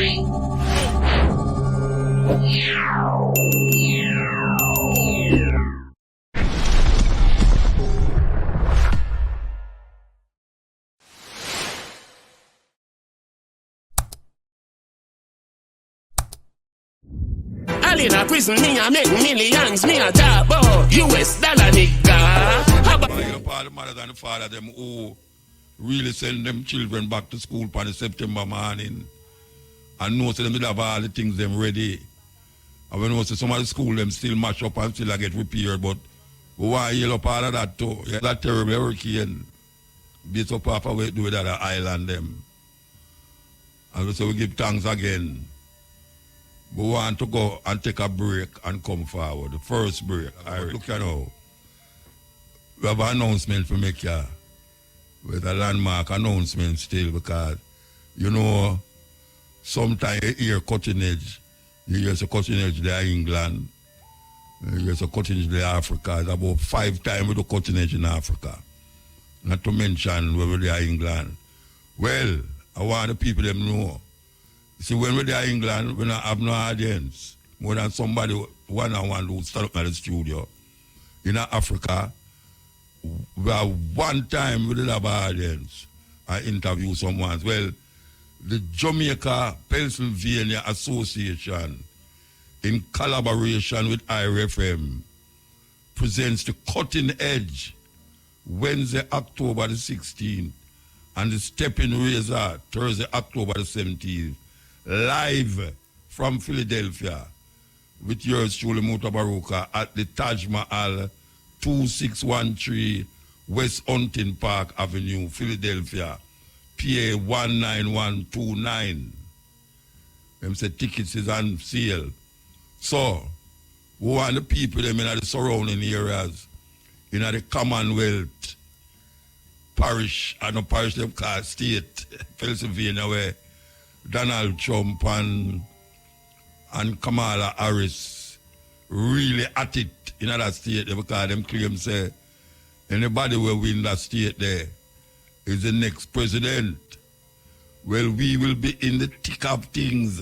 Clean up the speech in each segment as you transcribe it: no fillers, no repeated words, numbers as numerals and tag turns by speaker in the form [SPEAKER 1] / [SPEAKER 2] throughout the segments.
[SPEAKER 1] In a prison, me a make millions, me a talk about US dollar, nigga.
[SPEAKER 2] You're part of the mother and the father, them who really send them children back to school for the September morning. And know so them have all the things them ready. And we know so some of the school them still mash up and still get repaired, but we want to yell up all of that too. Yeah, that terrible hurricane beats up half away do with that island them. And so we give thanks again. We want to go and take a break and come forward. The first break. Look at now. We have an announcement to make here. With a landmark announcement still because, you know, sometimes you hear cutting edge. You hear some cutting edge there in England. You hear some cutting edge there in Africa. It's about 5 times with the cutting edge in Africa. Not to mention where we are in England. Well, I want the people them know. See, when we're there in England, we don't have no audience. More than somebody one-on-one who stand up in the studio. In Africa, we have one time we did have an audience. I interview someone. Well, the Jamaica Pennsylvania Association, in collaboration with IRFM, presents the Cutting Edge Wednesday, October the 16th, and the Steppin Razor, Thursday, October the 17th. Live from Philadelphia with yours truly, Mutabaruka, at the Taj Mahal, 2613 West Hunting Park Avenue, Philadelphia, PA 19129. Them say tickets is on sale. So, we want the people them in the surrounding areas, in the Commonwealth, parish, and the parish them called state, Pennsylvania, where Donald Trump and Kamala Harris really at it in that state because them claim say anybody will win that state there is the next president. Well, we will be in the thick of things.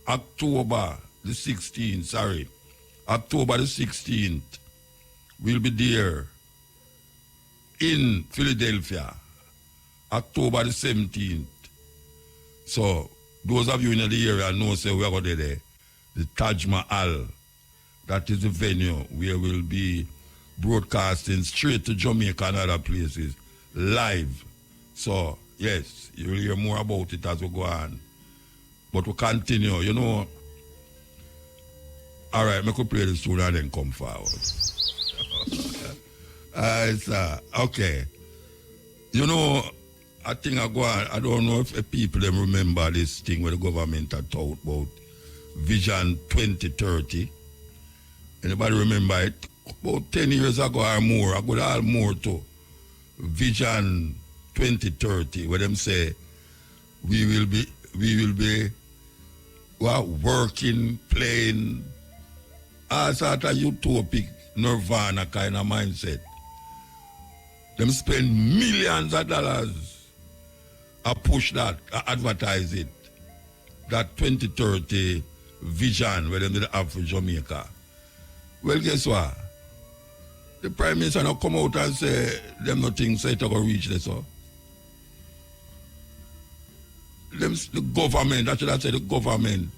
[SPEAKER 2] October the 16th, we'll be there in Philadelphia. October the 17th. So, those of you in the area know, say we are going there. The Taj Mahal. That is the venue where we'll be broadcasting straight to Jamaica and other places. Live. So, yes, you'll hear more about it as we go on. But we continue, you know. All right, I could play the tune and then come forward. Okay. You know, I think I don't know if people them remember this thing where the government had talked about Vision 2030. Anybody remember it? About 10 years ago or more, I got all more to Vision 2030, where them say we will be working, playing, all sort of utopic nirvana kind of mindset. Them spend millions of dollars to push that, advertise it. That 2030 vision where they have for Jamaica. Well, guess what? The Prime Minister now come out and say them nothing say to go reach this. So. The government, I should have said the government,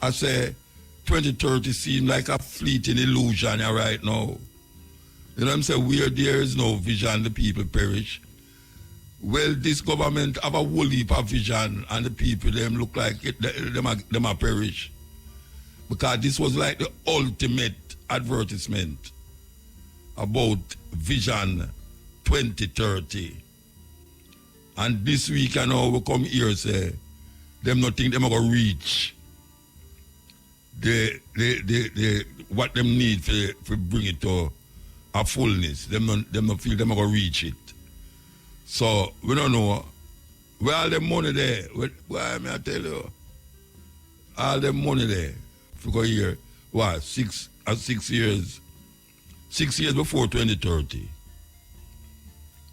[SPEAKER 2] I say 2030 seems like a fleeting illusion right now. You know what I'm saying? Where there is no vision, the people perish. Well, this government have a whole heap of vision and the people, them look like it, them are perish. Because this was like the ultimate advertisement about Vision 2030. And this week, I know we come here say, them not think them are going to reach what them need to bring it to a fullness. Them not feel them are going to reach it. So, we don't know. Where all the money there? Why may I tell you? All the money there. If you go here, what, 6 years? 6 years before 2030.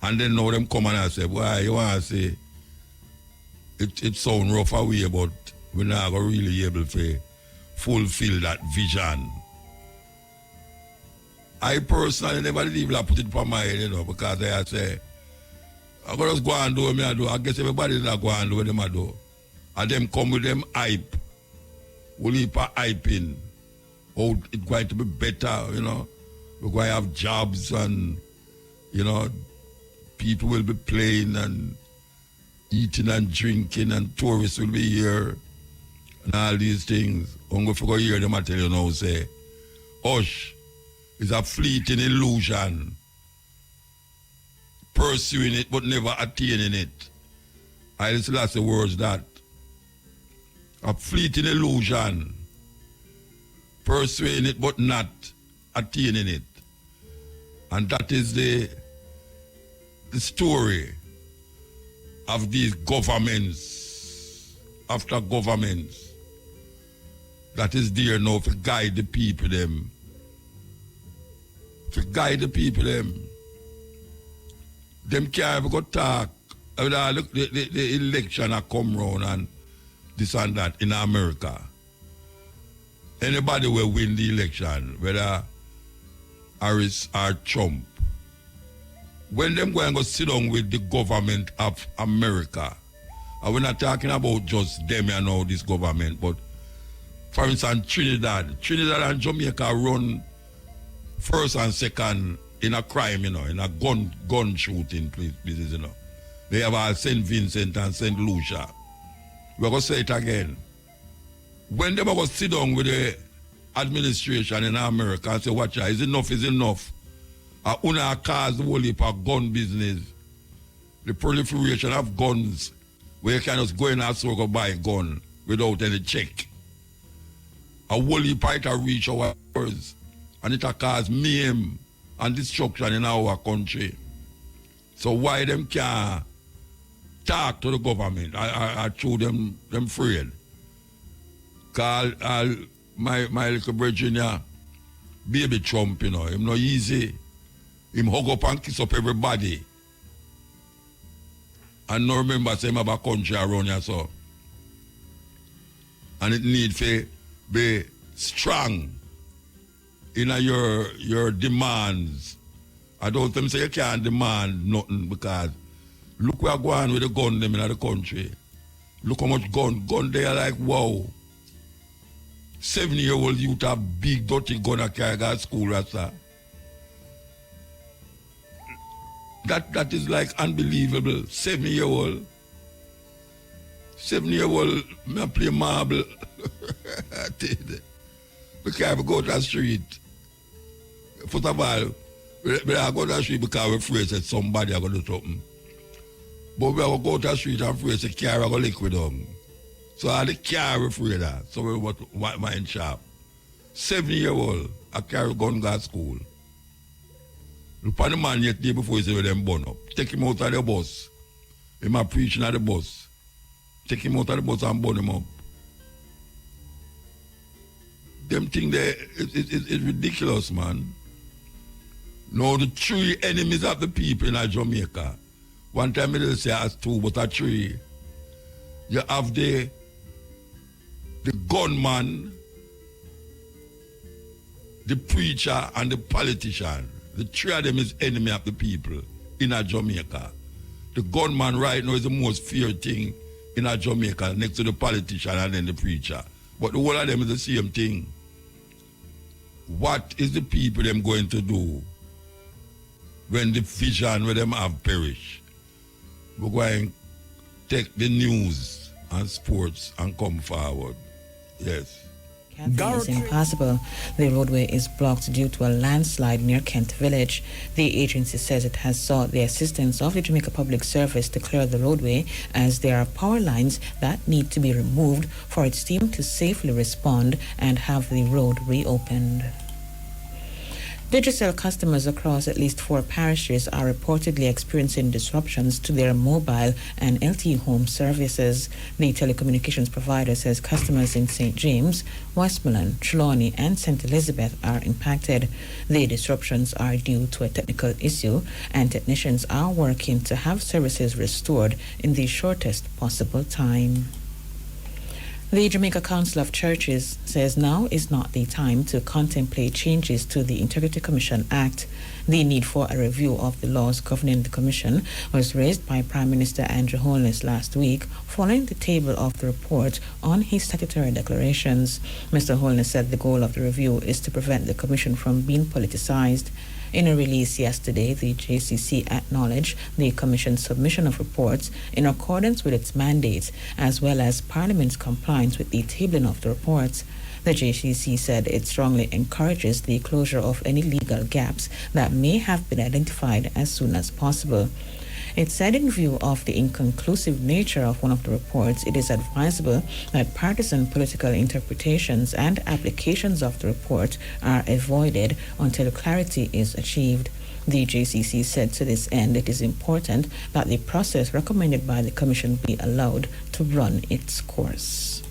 [SPEAKER 2] And then now them come and I say, why you want to say, it sound rough away, but we're not going to really able to fulfill that vision. I personally never even put it on my head, you know, because I say, I'm going to just go and do what I do. I guess everybody not go and do what I do. And them come with them hype. We'll keep hyping. Oh, it's going to be better, you know. We're going to have jobs and, you know, people will be playing and eating and drinking and tourists will be here and all these things. I'm going to go hear them and tell you now, say, hush, it's a fleeting illusion. Pursuing it but never attaining it. I just last the words that. A fleeting illusion. Pursuing it but not attaining it. And that is the story of these governments after governments that is there now to guide the people them. To guide the people them. Them can't ever go talk. The election a come round and this and that in America. Anybody will win the election, whether Harris or Trump. When them go and go sit down with the government of America, and we're not talking about just them and all this government, but for instance, Trinidad and Jamaica run first and second in a crime, you know, in a gun shooting places, you know. They have all St. Vincent and St. Lucia. We're going to say it again. When they go sit down with the administration in America and say, watch out, is enough? Una cause the whole heap of gun business. The proliferation of guns, where you can just go in and go buy a gun without any check. A whole heap of reach our words. And it cause mayhem and destruction in our country. So why them can't talk to the government? I show them afraid. Cause my little Virginia, baby Trump, you know, him no easy. Him hug up and kiss up everybody. And no remember say him have a country around here, so. And it need to be strong in your demands. I don't think say you can't demand nothing because look where go on with the gun them in the country. Look how much gun they are like wow. 7-year-old youth have big dirty gun at carry to school, Rasta. That is like unbelievable. 7-year-old. 7-year-old me play marble. We can't go to the street. First of all, we go to the street because we're afraid that somebody is going to do something. But we go to the street and afraid that the car is going to liquid on. So all the car we're afraid of. So we want mind sharp. 7-year-old, I carry gun to school. Look at the man yet day before he say them burn up. Take him out of the bus. Him a preaching at the bus. Take him out of the bus and burn him up. Them thing there, it's ridiculous, man. No, the three enemies of the people in Jamaica. One time they say as two, but a three. You have the gunman, the preacher, and the politician. The three of them is enemy of the people in Jamaica. The gunman right now is the most feared thing in Jamaica, next to the politician and then the preacher. But the whole of them is the same thing. What is the people them going to do when the vision where them have perished? We're going to take the news and sports and come forward. Yes.
[SPEAKER 3] Camping is impossible. The roadway is blocked due to a landslide near Kent Village. The agency says it has sought the assistance of the Jamaica Public Service to clear the roadway as there are power lines that need to be removed for its team to safely respond and have the road reopened. Digicel customers across at least 4 parishes are reportedly experiencing disruptions to their mobile and LTE home services. The telecommunications provider says customers in St. James, Westmoreland, Trelawney, and St. Elizabeth are impacted. The disruptions are due to a technical issue, and technicians are working to have services restored in the shortest possible time. The Jamaica Council of Churches says now is not the time to contemplate changes to the Integrity Commission Act. The need for a review of the laws governing the commission was raised by Prime Minister Andrew Holness last week following the table of the report on his statutory declarations. Mr. Holness said the goal of the review is to prevent the commission from being politicized. In a release yesterday, the JCC acknowledged the Commission's submission of reports in accordance with its mandates, as well as Parliament's compliance with the tabling of the reports. The JCC said it strongly encourages the closure of any legal gaps that may have been identified as soon as possible. It said in view of the inconclusive nature of one of the reports, it is advisable that partisan political interpretations and applications of the report are avoided until clarity is achieved. The JCC said to this end it is important that the process recommended by the Commission be allowed to run its course.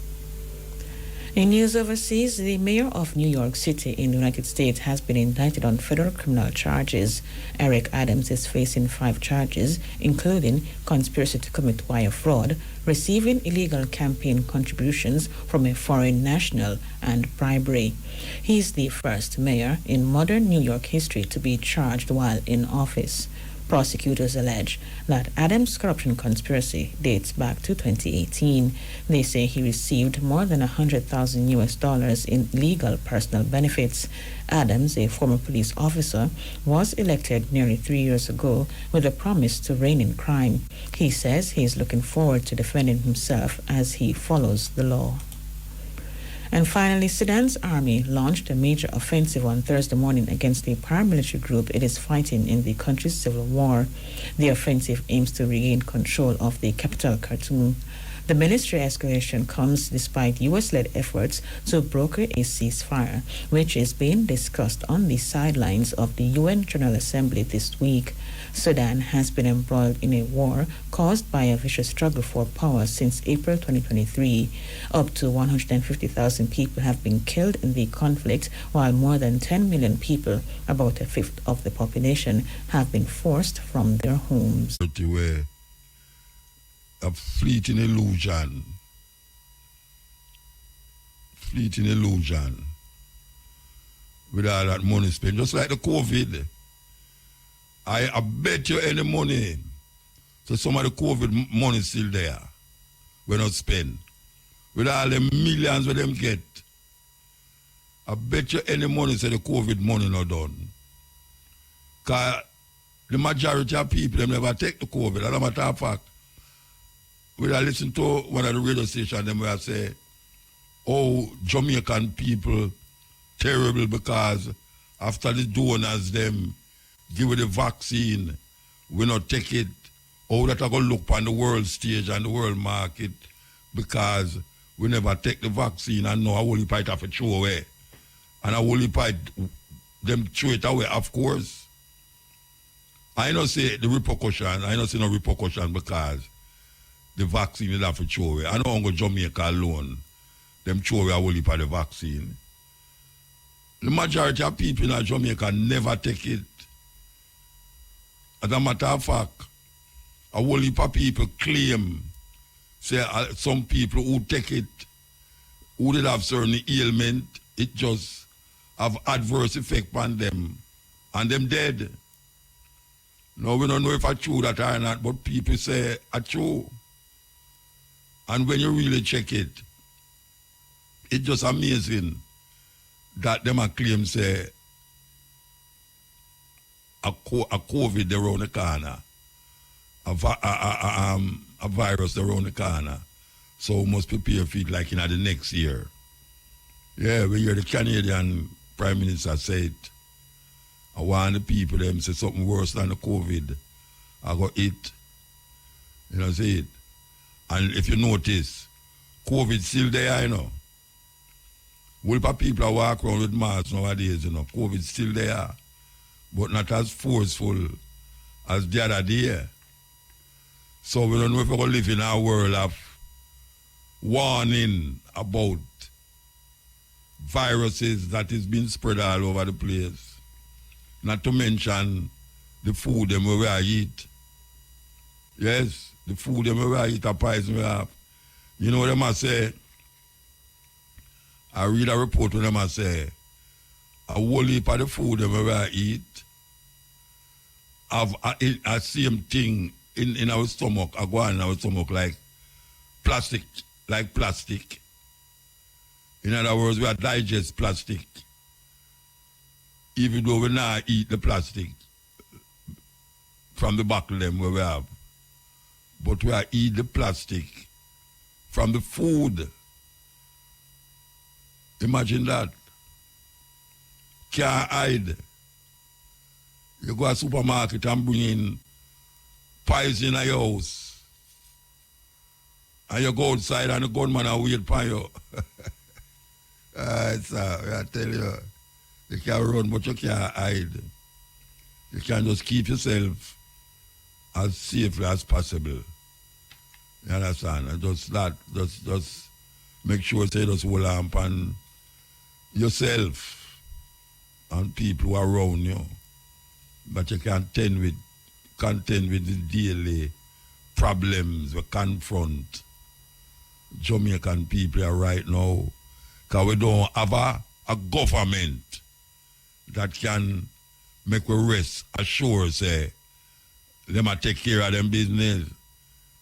[SPEAKER 3] In news overseas, the mayor of New York City in the United States has been indicted on federal criminal charges. Eric Adams is facing 5 charges, including conspiracy to commit wire fraud, receiving illegal campaign contributions from a foreign national, and bribery. He is the first mayor in modern New York history to be charged while in office. Prosecutors allege that Adams' corruption conspiracy dates back to 2018. They say he received more than $100,000 in legal personal benefits. Adams, a former police officer, was elected nearly 3 years ago with a promise to rein in crime. He says he is looking forward to defending himself as he follows the law. And finally, Sudan's army launched a major offensive on Thursday morning against the paramilitary group it is fighting in the country's civil war. The offensive aims to regain control of the capital, Khartoum. The military escalation comes despite U.S.-led efforts to broker a ceasefire, which is being discussed on the sidelines of the UN General Assembly this week. Sudan has been embroiled in a war caused by a vicious struggle for power since April 2023. Up to 150,000 people have been killed in the conflict, while more than 10 million people, about a fifth of the population, have been forced from their homes.
[SPEAKER 2] A fleeting illusion with all that money spent, just like the COVID. I bet you any money, so some of the COVID money is still there, we not spend. With all the millions we them get, I bet you any money so the COVID money not done. Because the majority of people, them never take the COVID. As a matter of fact, when I listen to one of the radio stations, them where I say, oh, Jamaican people terrible because after the donors them give the vaccine, we not take it. Oh, that I go look on the world stage and the world market because we never take the vaccine and know a whole heap have to throw away. And a whole heap them throw it away, of course. I don't say the repercussion, I don't say no repercussion because the vaccine is have to throw away. I don't go Jamaica alone. Them throw away a whole heap of the vaccine. The majority of people in Jamaica never take it. As a matter of fact, a whole heap of people claim, say some people who take it, who did have certain ailment, it just have adverse effect on them, and them dead. Now we don't know if it's true that or not, but people say it's true. And when you really check it, it's just amazing that them a claim say a COVID around the corner, a virus around the corner. So we must prepare for it like in the next year. Yeah, we hear the Canadian Prime Minister say it. I want the people them say something worse than the COVID. I got it. You know, say it. And if you notice, COVID still there, you know. Whole people are walking around with masks nowadays, you know. COVID still there. but not as forceful as the other day. So we don't know if we're going to live in a world of warning about viruses that is being spread all over the place. Not to mention the food them we eat. Yes, the food them we eat a poison we have. You know what them I say? I read a report when them I say a whole heap of the food them we eat have a same thing in our stomach, I go in our stomach like plastic. In other words, we digest plastic. Even though we not eat the plastic from the bottle them where we have. But we are eat the plastic from the food. Imagine that. Can't hide. You go to a supermarket and bring in poison in your house. And you go outside and the gunman will wait for you. I tell you, you can run but you can't hide. You can just keep yourself as safely as possible. You understand? And just make sure you just hold on upon yourself and people who are around you. But you contend with the daily problems we confront Jamaican people right now, because we don't have a government that can make a rest assured say them a take care of them business.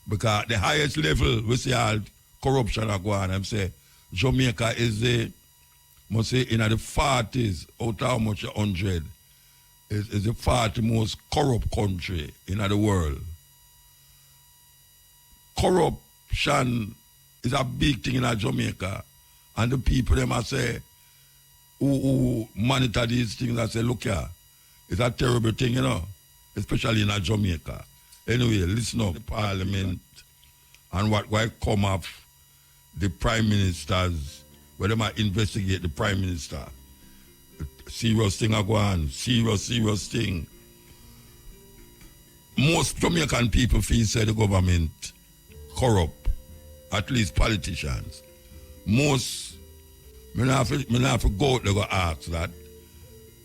[SPEAKER 2] Because the highest level we see all corruption are going on. Say Jamaica is must say in the 40s out of how much 100 is the 40 most corrupt country in the world. Corruption is a big thing in Jamaica. And the people them I say who monitor these things I say, look here, it's a terrible thing, you know, especially in Jamaica. Anyway, listen up, the parliament and what come up the prime ministers, where they might investigate the prime minister. Serious thing are going on. Serious thing. Most Jamaican people feel say the government corrupt, at least politicians. Most, me not have to go out there go ask that.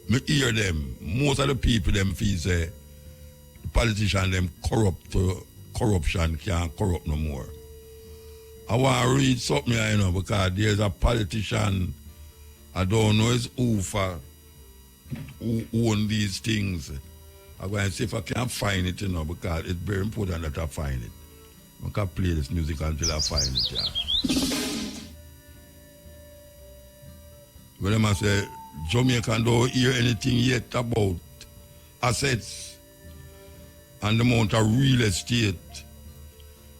[SPEAKER 2] Me hear them. Most of the people them feel say the politicians them corrupt to corruption can't corrupt no more. I want to read something here, you know, because there's a politician, I don't know his who own these things. I'm going to see if I can find it, you know, because it's very important that I find it. I can't play this music until I find it, yeah. When I say, Jamaican don't hear anything yet about assets and the amount of real estate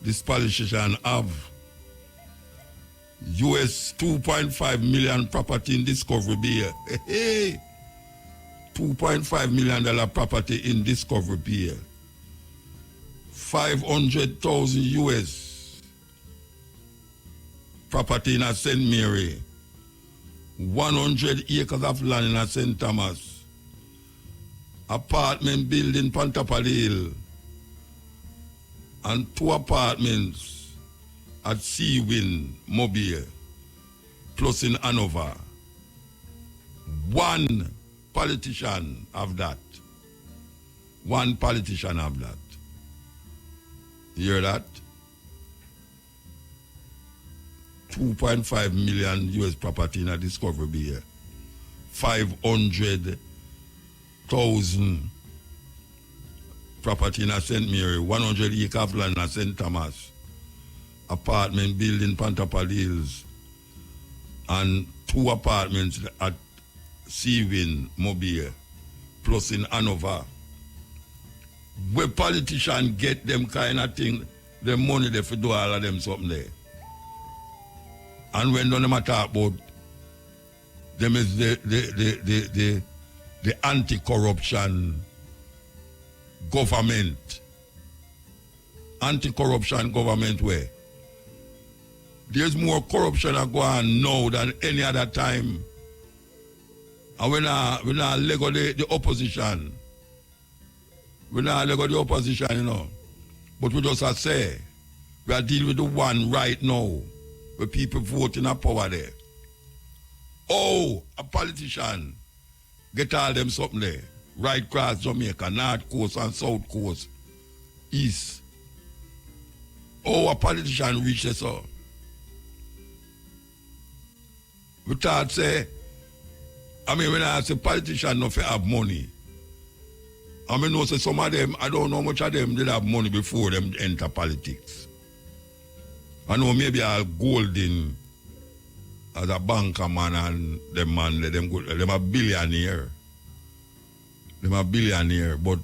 [SPEAKER 2] this politician have. US 2.5 million property in Discovery Bay. Hey, $2.5 million property in Discovery Bay. 500,000 US property in a St. Mary. 100 acres of land in a St. Thomas. Apartment building Pantapalil. And 2 apartments at Seawind, Mobile, plus in Hanover. 1 politician have that. 1 politician have that. You hear that? 2.5 million US property in a Discovery Bay. 500,000 property in a St. Mary. 100 acre of land in a St. Thomas. Apartment building Pantapalils. And 2 apartments at Seawind, Mobile, plus in Hanover. Where politicians get them kind of thing, the money they for do all of them something there. And when them talk about them is the anti-corruption government. Anti-corruption government where there's more corruption going on now than any other time. And when I lego the opposition, We not look at the opposition, you know. But we just say, we are dealing with the one right now, where people voting a power there. Oh, a politician, get all them something there. Right across Jamaica, North Coast and South Coast, East. Oh, a politician reaches us. We thought say, when I say politician not have money, know say some of them, I don't know how much of them did have money before them enter politics. I know maybe I'll golden as a banker man and them a billionaire. Them a billionaire, but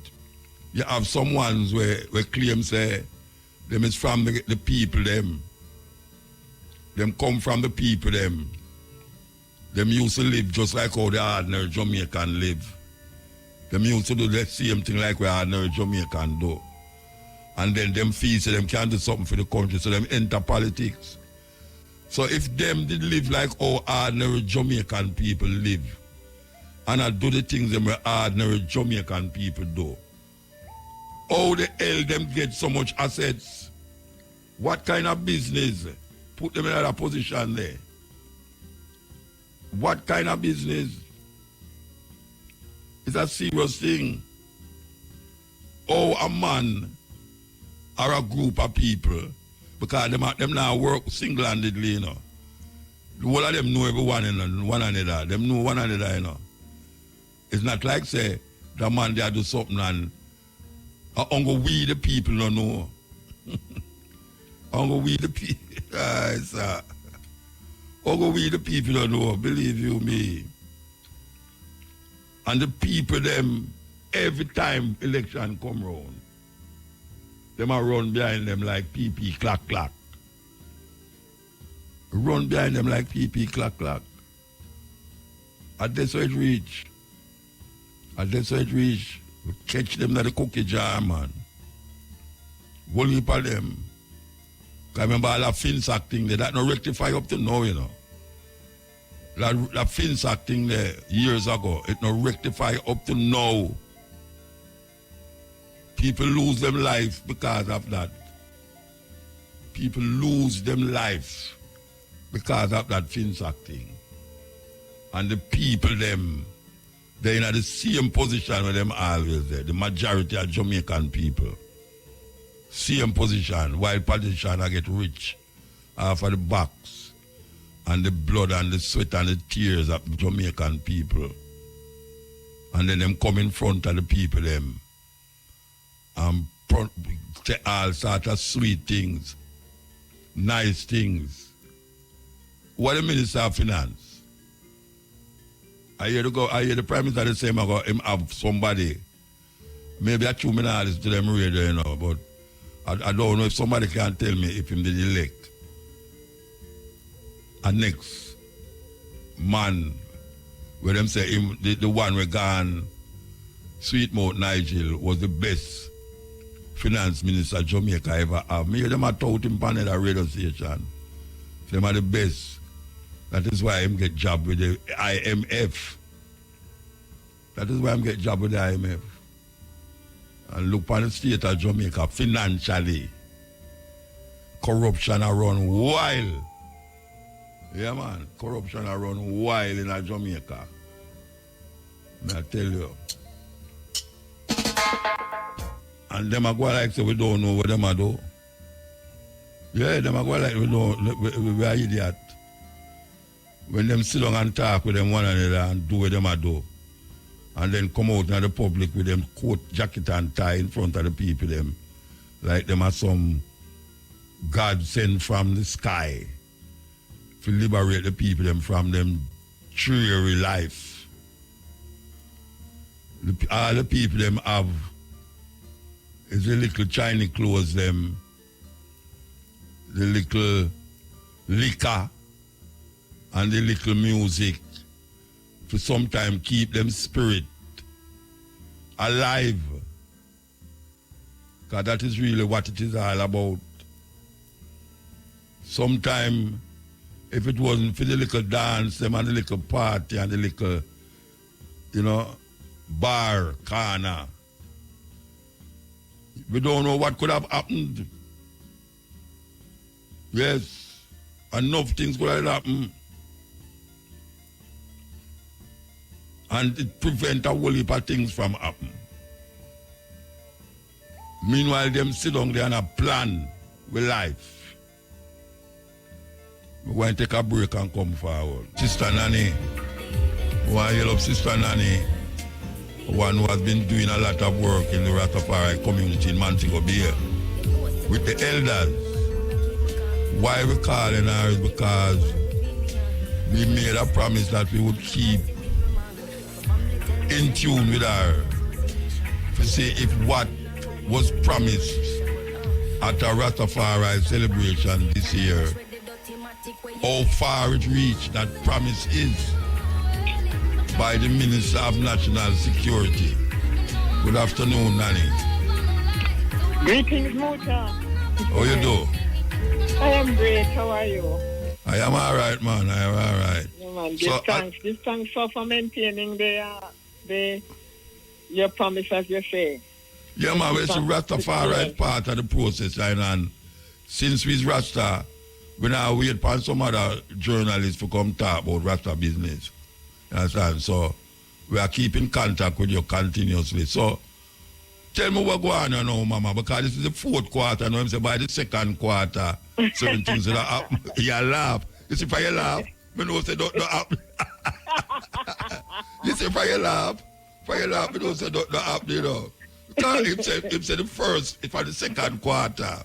[SPEAKER 2] you have some ones where claim say them is from the people them. Them come from the people them. Them used to live just like how the ordinary Jamaican live. Them used to do the same thing like we ordinary Jamaican do. And then them feel so them can do something for the country, so them enter politics. So if them did live like how ordinary Jamaican people live, and I do the things them ordinary Jamaican people do, how the hell them get so much assets? What kind of business put them in that position there? What kind of business? It's a serious thing. Oh, a man or a group of people, because them now work single-handedly, you know. The whole of them know everyone, you know, one another. Them know one another, you know. It's not like, say, the man there do something and only we the people don't know. Only we the people. Only we the people don't know, believe you me. And the people them, every time election come round, them are run behind them like PP clack clack. Run behind them like PP clack clack. And that's how it reach. And that's how it reach. We catch them at the cookie jar, man. One heap of them. I remember all that FinSac thing there, that no rectify up to now, you know. That FinSac thing there, years ago, it no rectify up to now. People lose them life because of that. People lose them life because of that FinSac thing. And the people them, they're in the same position with them always there. The majority of Jamaican people. Same position, while politicians get rich off of the backs and the blood and the sweat and the tears of the Jamaican people. And then them come in front of the people them and say all sorts of sweet things, nice things. What the Minister of Finance? I hear the Prime Minister the same about him have somebody. Maybe I 2 minutes to them radio, you know, but I don't know if somebody can tell me if him did elect. And next man, where them say him, the one we gone, Sweetmouth Nigel, was the best finance minister Jamaica ever have. Me hear them a tout him on the radio station. Them are the best. That is why him get job with the IMF. That is why him get job with the IMF. And look on the state of Jamaica financially. Corruption around wild. Yeah, man. Corruption around wild in Jamaica. I tell you. And them are going like say we don't know what them are do. Yeah, them are going like we are idiot. When them sit down and talk with them one another and do what them are do. And then come out in the public with them coat, jacket and tie in front of the people them. Like them are some God sent from the sky to liberate the people them from them dreary life. All the people them have is the little Chinese clothes them, the little liquor and the little music to sometimes keep them spirit alive. Because that is really what it is all about. Sometimes, if it wasn't for the little dance, them and the little party and the little, bar, corner, We don't know what could have happened. Yes, enough things could have happened. And it prevent a whole heap of things from happening. Meanwhile, them sit down there and a plan with life. We're going to take a break and come forward. Sister Nanny, we want to yell up Sister Nanny, one who has been doing a lot of work in the Rastafari community in Montego Bay with the elders. Why we're calling her is because we made a promise that we would keep in tune with her to see if what was promised at a Rastafari celebration this year, how far it reached that promise is by the Minister of National Security. Good afternoon, Nanny.
[SPEAKER 4] Greetings, Muta.
[SPEAKER 2] How you do?
[SPEAKER 4] I am great. How are you?
[SPEAKER 2] I am all right, man. I am all right.
[SPEAKER 4] Yeah, man. This thanks for maintaining your promise, as you say.
[SPEAKER 2] Yeah, man. It's Rastafari part of the process, and since we's Rasta, we now wait for some other journalists to come talk about Rasta business. You understand? So we are keeping contact with you continuously. So tell me what go on now, Mama, because this is the fourth quarter. Now I'm saying by the second quarter, certain things will happen. You laugh. You see, if I laugh, I know say don't happen. You see, if I laugh, I don't say don't happen, you know. Because him say the first, if I the second quarter,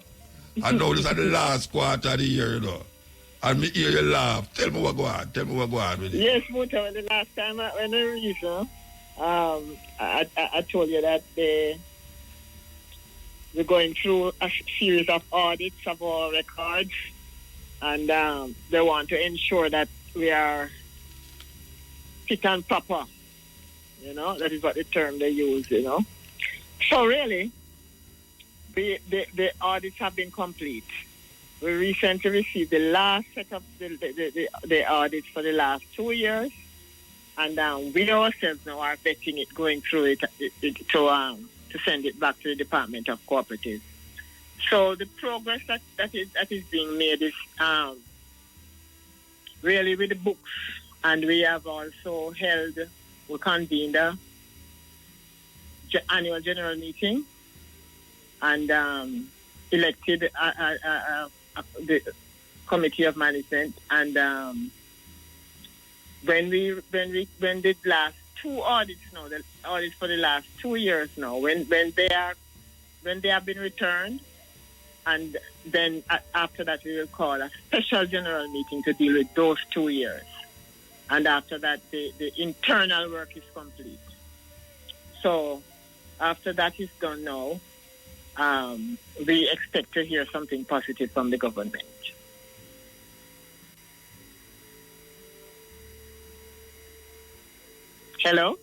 [SPEAKER 2] and now this is the last quarter of the year, you know. And me hear you laugh. Tell me what go on. Tell me what go on with it.
[SPEAKER 4] Yes, Muta, the last time when I reached, I told you that we're going through a series of audits of our records, and they want to ensure that we are fit and proper. You know, that is what the term they use, you know. So really, the audits have been complete. We recently received the last set of the audits for the last 2 years, and we ourselves now are vetting it, going through it to send it back to the Department of Cooperatives. So the progress that is being made is really with the books, and we have also we convened a annual general meeting and elected the committee of management, and when the last two audits now, the audits for the last 2 years now, when they have been returned, and then after that we will call a special general meeting to deal with those 2 years, and after that the internal work is complete. So after that is done now, we expect to hear something positive from the government. Hello?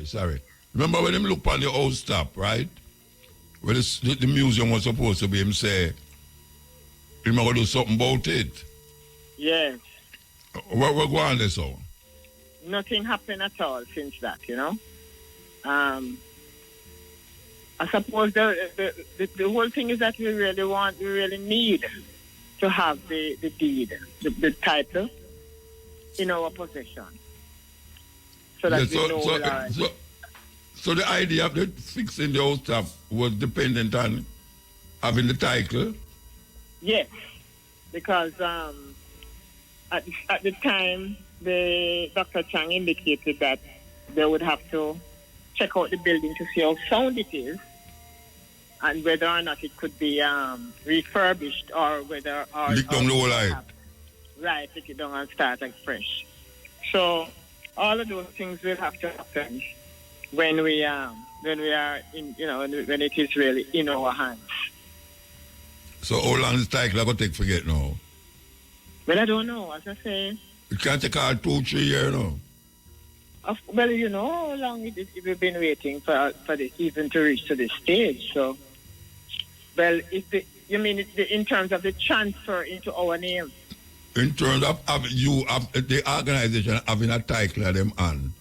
[SPEAKER 2] Sorry. Remember when him look on the old stop, right? When the museum was supposed to be, him say, him going to do something about it?
[SPEAKER 4] Yes.
[SPEAKER 2] What go on there, so?
[SPEAKER 4] Nothing happened at all since that, you know. I suppose the whole thing is that we really need to have the deed, the title in our possession. So that we know
[SPEAKER 2] so the idea of fixing the old stuff was dependent on having the title?
[SPEAKER 4] Yes, because at the time, Dr. Chang indicated that they would have to check out the building to see how sound it is, and whether or not it could be refurbished, or whether
[SPEAKER 2] lick down the whole light.
[SPEAKER 4] Right, lick it down and start like fresh. So all of those things will have to happen when we are in, you know, when it is really in our hands.
[SPEAKER 2] So how long is the title going to take to get now?
[SPEAKER 4] Well, I don't know. As I say,
[SPEAKER 2] it can't take all 2-3 years now.
[SPEAKER 4] Well, you know how long we've been waiting for this even to reach to this stage. So, well, you mean in terms of the transfer into our name?
[SPEAKER 2] In terms of the organization having a title of them on?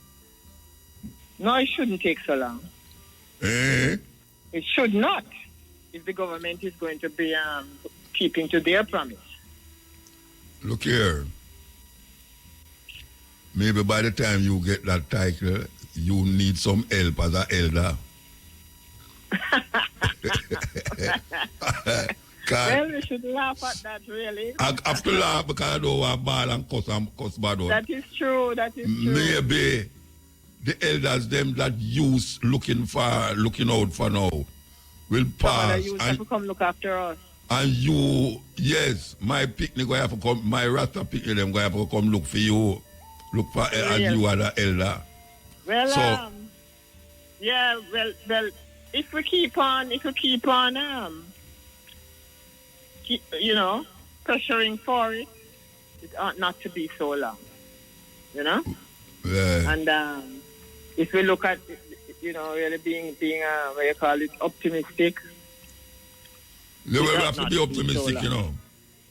[SPEAKER 4] No, it shouldn't take so long.
[SPEAKER 2] Eh?
[SPEAKER 4] It should not, if the government is going to be keeping to their promise.
[SPEAKER 2] Look here. Maybe by the time you get that title, you need some help as an elder.
[SPEAKER 4] Well, we should laugh at that, really.
[SPEAKER 2] I have to laugh because I don't want ball and cuss bad.
[SPEAKER 4] That is true.
[SPEAKER 2] Maybe the elders, them that use looking out for now, will pass.
[SPEAKER 4] Some have to come look after us.
[SPEAKER 2] And you, yes, my picnic going to have to come, my Rasta picnic, them going to have to come look for you. Look for as you are the elder.
[SPEAKER 4] Well,
[SPEAKER 2] so,
[SPEAKER 4] yeah, well, if we keep on, pressuring for it, it ought not to be so long,
[SPEAKER 2] Yeah.
[SPEAKER 4] And if we look at, really being what you call it, optimistic.
[SPEAKER 2] We have to be optimistic,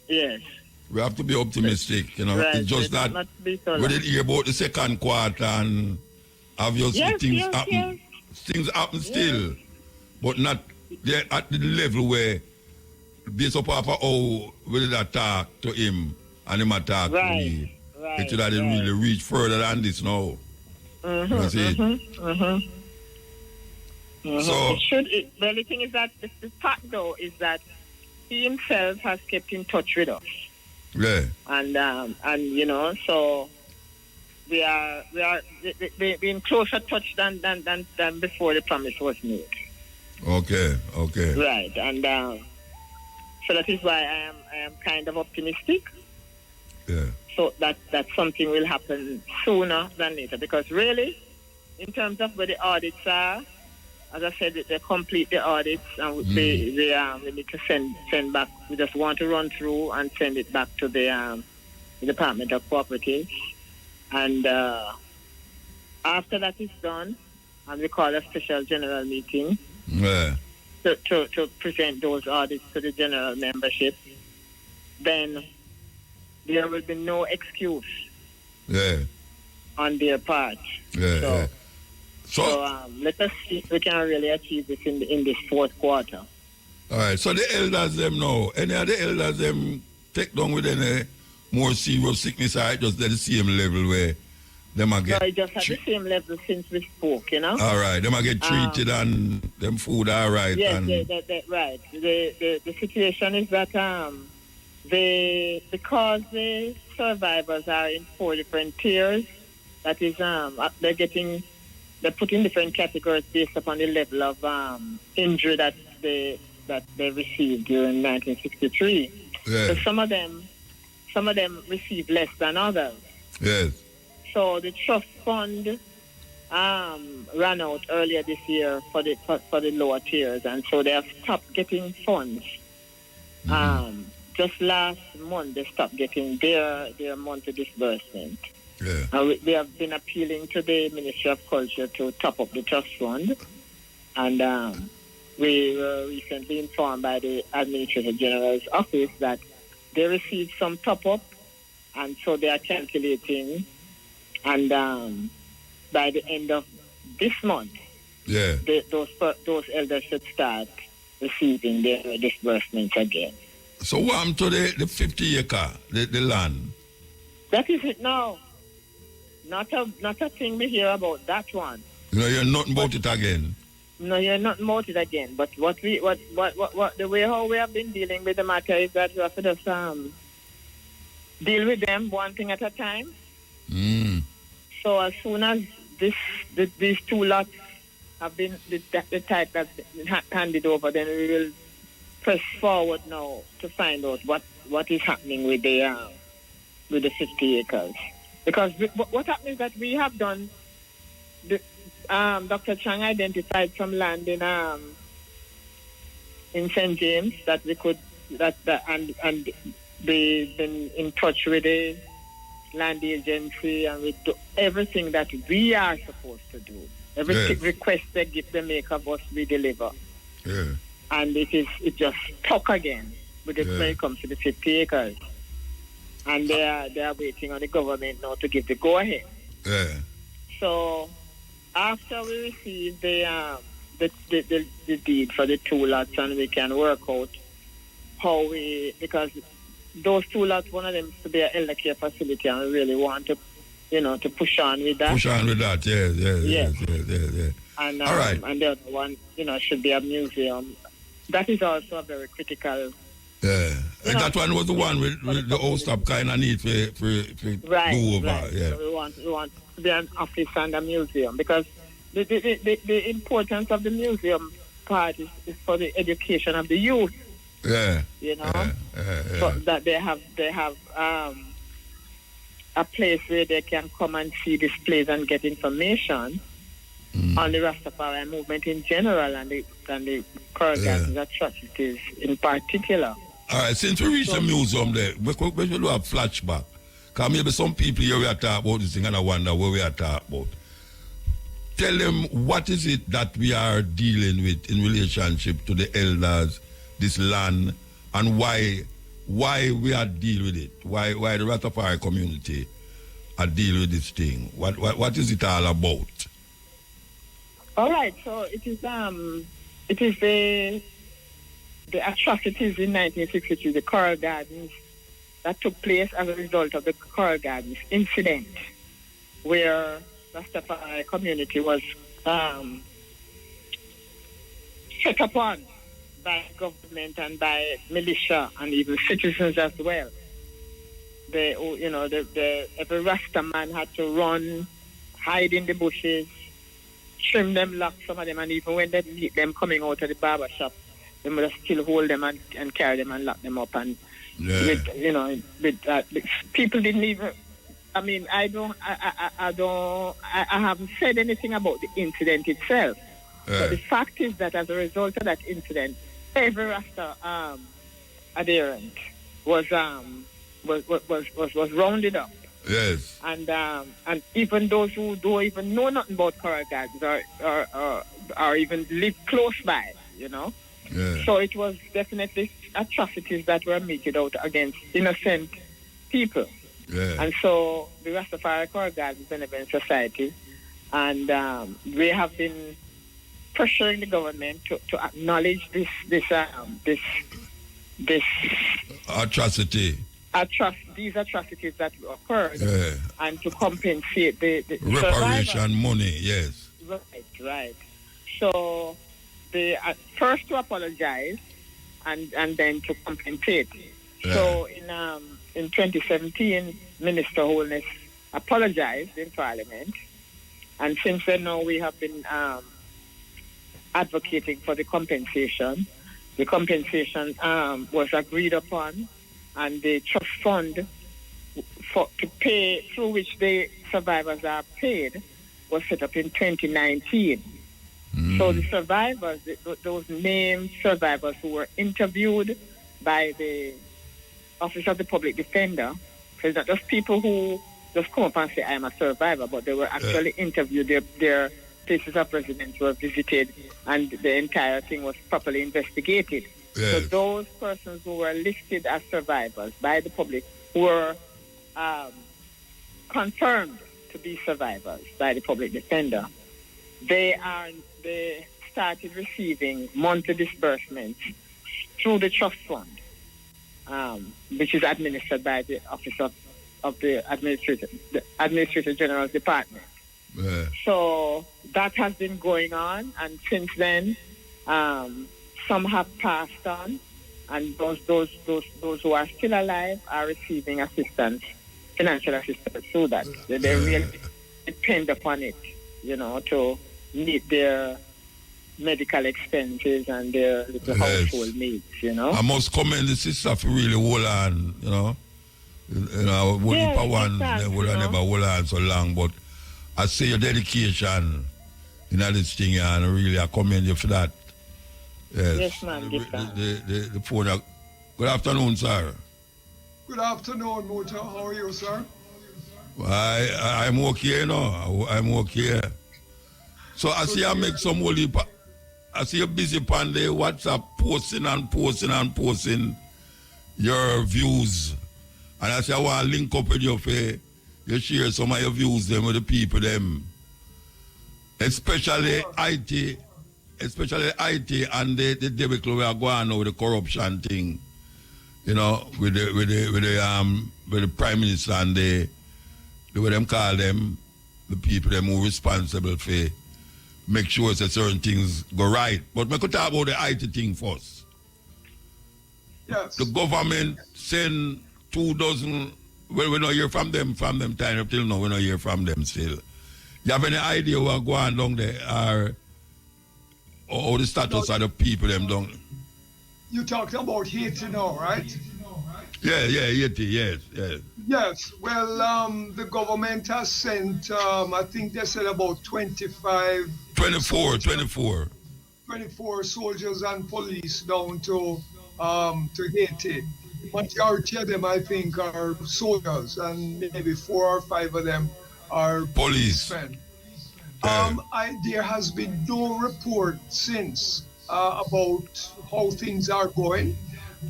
[SPEAKER 4] Yes.
[SPEAKER 2] We have to be optimistic,
[SPEAKER 4] Right.
[SPEAKER 2] It's just that
[SPEAKER 4] we
[SPEAKER 2] didn't hear about the second quarter and obviously things happen. Things happen still, but not they're at the level where based upon how we did attack to him and him attack to me. It should have really reach further than this now. That's it. So
[SPEAKER 4] well, the thing is that the fact though is that he himself has kept in touch with us.
[SPEAKER 2] Yeah.
[SPEAKER 4] And so we are in closer touch than before the promise was made.
[SPEAKER 2] Okay.
[SPEAKER 4] Right, and so that is why I am kind of optimistic.
[SPEAKER 2] Yeah.
[SPEAKER 4] So that something will happen sooner than later, because really, in terms of where the audits are, as I said, they complete the audits and we need to send back. We just want to run through and send it back to the Department of Cooperatives. And after that is done, and we call a special general meeting to present those audits to the general membership, then there will be no excuse on their part. So let us see if we can really achieve this in this fourth quarter.
[SPEAKER 2] All right. So the elders them now, any of the elders them take down with any more serious sickness, or just at the same level where them are get?
[SPEAKER 4] No, just at the same level since we spoke,
[SPEAKER 2] All right. Them are get treated and them food all right.
[SPEAKER 4] Yes,
[SPEAKER 2] and
[SPEAKER 4] right. The situation is that because the survivors are in 4 different tiers, that is they're put in different categories based upon the level of injury that they received during 1963.
[SPEAKER 2] Yeah.
[SPEAKER 4] So some of them receive less than others.
[SPEAKER 2] Yes.
[SPEAKER 4] So the trust fund ran out earlier this year for the lower tiers, and so they have stopped getting funds. Just last month they stopped getting their monthly disbursement.
[SPEAKER 2] Yeah.
[SPEAKER 4] They have been appealing to the Ministry of Culture to top up the trust fund, and we were recently informed by the Administrator General's office that they received some top up, and so they are calculating, and by the end of this month, those elders should start receiving their disbursements again.
[SPEAKER 2] So what happened to the 50 acre, the land?
[SPEAKER 4] That is it now. Not a thing we hear about that one.
[SPEAKER 2] You're not about it again.
[SPEAKER 4] No, you're not about it again. But what the way how we have been dealing with the matter is that we have to just deal with them one thing at a time. So as soon as these two lots have been the type that's been handed over, then we will press forward now to find out what is happening with the 50 acres. Because what happened is that we have done, Dr. Chang identified some land in St. James that we could, and they've been in touch with the land agency, and we do everything that we are supposed to do. Every request they make of us, we deliver.
[SPEAKER 2] Yeah.
[SPEAKER 4] And it just stuck again when it comes to the 50 acres. And they are waiting on the government now to give the go ahead.
[SPEAKER 2] Yeah.
[SPEAKER 4] So after we receive the the deed for the 2 lots, and we can work out how because those 2 lots, one of them is to be an elder care facility, and we really want to, to push on with that.
[SPEAKER 2] Push on with that, yes.
[SPEAKER 4] And,
[SPEAKER 2] all right.
[SPEAKER 4] And the other one, should be a museum. That is also a very critical.
[SPEAKER 2] Yeah, and that one was the one with the old stop kind of need for
[SPEAKER 4] right,
[SPEAKER 2] go over.
[SPEAKER 4] Right.
[SPEAKER 2] Yeah.
[SPEAKER 4] So we want to be an office and a museum, because the importance of the museum part is for the education of the youth.
[SPEAKER 2] Yeah.
[SPEAKER 4] So that they have a place where they can come and see displays and get information on the Rastafari movement in general, and the Coral Gardens atrocities in particular.
[SPEAKER 2] All right, since we reached the museum there, we should do a flashback. Because maybe some people here we are talking about this thing and I wonder what we are talking about. Tell them, what is it that we are dealing with in relationship to the elders, this land, and why we are dealing with it? Why the Rastafari community are dealing with this thing? What is it all about?
[SPEAKER 4] All right, so it is the atrocities in 1963, the Coral Gardens, that took place as a result of the Coral Gardens incident, where Rastafari community was set upon by government and by militia and even citizens as well. Every Rasta man had to run, hide in the bushes, trim them, lock some of them, and even when they meet them coming out of the barber shop, they would still hold them and carry them and lock them up. And people didn't even. I mean, I haven't said anything about the incident itself. But the fact is that as a result of that incident, every Rasta adherent was rounded up.
[SPEAKER 2] Yes.
[SPEAKER 4] And even those who don't even know nothing about Coral Gardens or even live close by, Yeah. So it was definitely atrocities that were meted out against innocent people.
[SPEAKER 2] Yeah.
[SPEAKER 4] And so the Rastafari Coral Gardens Benevolent Society, and we have been pressuring the government to acknowledge this
[SPEAKER 2] atrocity.
[SPEAKER 4] These atrocities that occurred, and to compensate the
[SPEAKER 2] reparation
[SPEAKER 4] survivors.
[SPEAKER 2] Money, yes.
[SPEAKER 4] Right. So they first to apologize and then to compensate. Yeah. So in 2017, Minister Holness apologized in Parliament, and since then now we have been advocating for the compensation. The compensation was agreed upon, and the trust fund to pay, through which the survivors are paid, was set up in 2019. So the survivors, those named survivors who were interviewed by the Office of the Public Defender, so it's not just people who just come up and say, I am a survivor, but they were actually interviewed, their places of residence were visited, and the entire thing was properly investigated. Yes. So those persons who were listed as survivors by the public were confirmed to be survivors by the public defender. They started receiving monthly disbursements through the trust fund, which is administered by the Office of the Administrator General's Department. Yeah. So that has been going on, and since then, some have passed on, and those who are still alive are receiving assistance, financial assistance through that. They really depend upon it, to meet their medical expenses and their little household needs,
[SPEAKER 2] I must commend the sister for really hold on, wouldn't they would have never hold on so long, but I see your dedication in this thing, and really I commend you for that.
[SPEAKER 4] Yes, man.
[SPEAKER 2] The phone. Good afternoon, sir.
[SPEAKER 5] Good afternoon, Muta. How are you, sir?
[SPEAKER 2] I'm okay, I'm okay. So I see I make some holy. I see you busy on the WhatsApp posting your views. And I say I want to link up with you for you share some of your views them with the people them. Especially Haiti especially Haiti and the debacle we are going on with the corruption thing, with the prime minister and the way them call them, the people them who responsible for make sure that certain things go right. But we could talk about the Haiti thing first.
[SPEAKER 5] Yes.
[SPEAKER 2] The government send 24, well, we don't hear from them time up till now, we don't hear from them still. You have any idea what going down there or the status of the people them down?
[SPEAKER 5] You talked about Haiti now, right?
[SPEAKER 2] Yeah, Haiti, yes.
[SPEAKER 5] Yes. Well, the government has sent, I think they said about 24 soldiers and police down to Haiti. Majority of them, I think, are soldiers, and maybe 4 or 5 of them are policemen. There has been no report since about how things are going.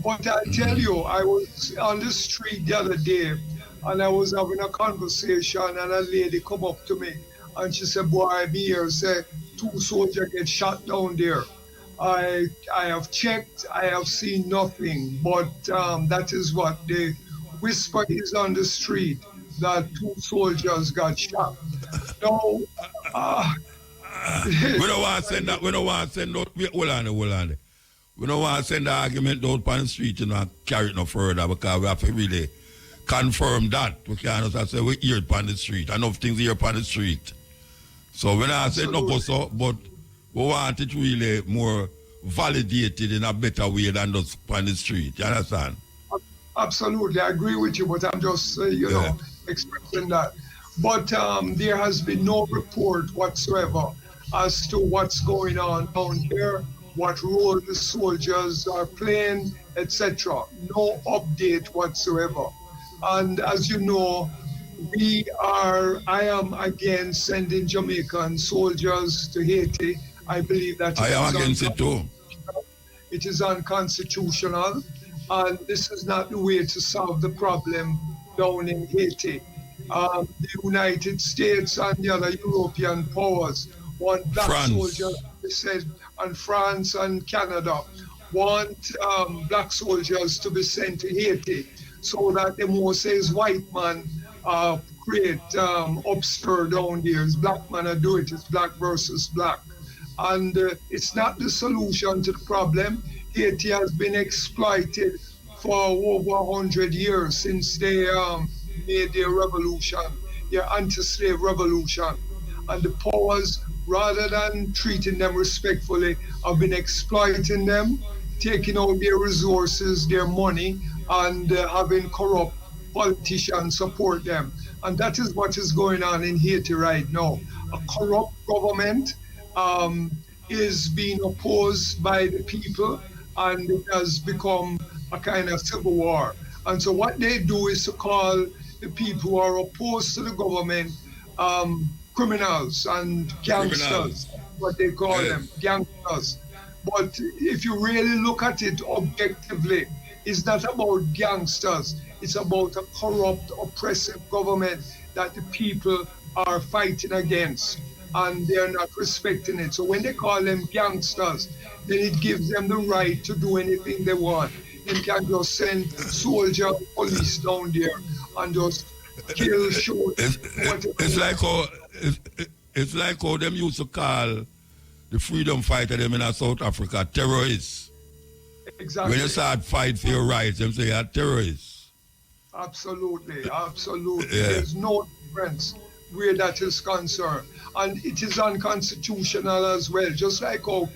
[SPEAKER 5] But I tell you, I was on the street the other day, and I was having a conversation, and a lady come up to me, and she said, "Boy, I'm here, say 2 soldiers get shot down there." I have checked, I have seen nothing, but that is what the whisper is on the street, that 2 soldiers got shot. Now,
[SPEAKER 2] we don't want to send that, hold on. We don't want to send the argument out on the street and carry it no further, because we have to really confirm that. We can't just say we hear it on the street. Enough things here on the street. So when I say no, but we want it really more validated in a better way than just on the street. You understand?
[SPEAKER 5] Absolutely, I agree with you, but I'm just, expressing that. But there has been no report whatsoever as to what's going on down here, what role the soldiers are playing, etc. No update whatsoever. And as you know, I am again sending Jamaican soldiers to Haiti. I believe that
[SPEAKER 2] I am against it too.
[SPEAKER 5] It is unconstitutional, and this is not the way to solve the problem down in Haiti. The United States and the other European powers want black soldiers, they said, and France and Canada want black soldiers to be sent to Haiti, so that the most says white man create upstir down there. It's black man that do it. It's black versus black. And it's not the solution to the problem. Haiti has been exploited for over 100 years since they made their revolution, their anti-slave revolution. And the powers, rather than treating them respectfully, have been exploiting them, taking out their resources, their money, and having corrupt politicians support them. And that is what is going on in Haiti right now. A corrupt government is being opposed by the people, and it has become a kind of civil war. And so what they do is to call the people who are opposed to the government criminals and gangsters, what they call them, gangsters. But if you really look at it objectively, it's not about gangsters. It's about a corrupt, oppressive government that the people are fighting against, and they're not respecting it. So when they call them gangsters, then it gives them the right to do anything they want. They can just send soldier, police down there and just kill, shoot.
[SPEAKER 2] It's like how them used to call the freedom fighter them in South Africa terrorists.
[SPEAKER 5] Exactly.
[SPEAKER 2] When you start fight for your rights, them say you're terrorists.
[SPEAKER 5] Absolutely. Yeah. There's no difference where that is concerned. And it is unconstitutional as well, just like how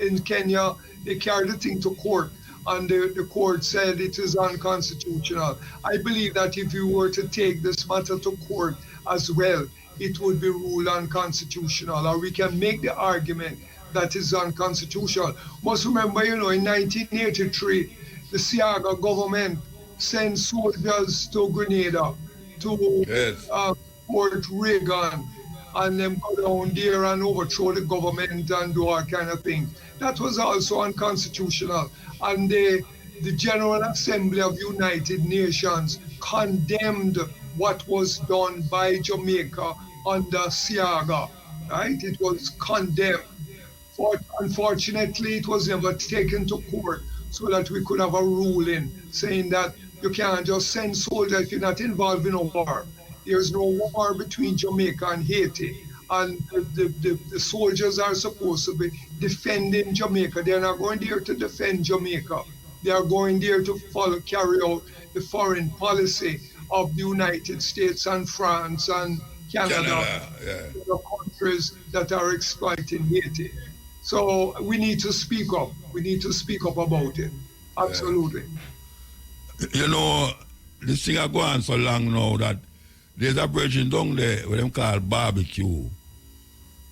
[SPEAKER 5] in Kenya, they carried the thing to court, and the court said it is unconstitutional. I believe that if you were to take this matter to court as well, it would be ruled unconstitutional, or we can make the argument that is unconstitutional. Must remember, in 1983, the Siaga government sent soldiers to Grenada, to Fort Reagan, and them go down there and overthrow the government and do all kind of things. That was also unconstitutional. And the General Assembly of United Nations condemned what was done by Jamaica under Siaga, right? It was condemned. Unfortunately, it was never taken to court so that we could have a ruling saying that you can't just send soldiers if you're not involved in a war. There's no war between Jamaica and Haiti. And the soldiers are supposed to be defending Jamaica. They're not going there to defend Jamaica. They are going there to carry out the foreign policy of the United States and France and Canada, the countries that are exploiting Haiti. So we need to speak up. We need to speak up about it. Absolutely.
[SPEAKER 2] You know, this thing has gone on so long now that there's a bridging down there what them call barbecue.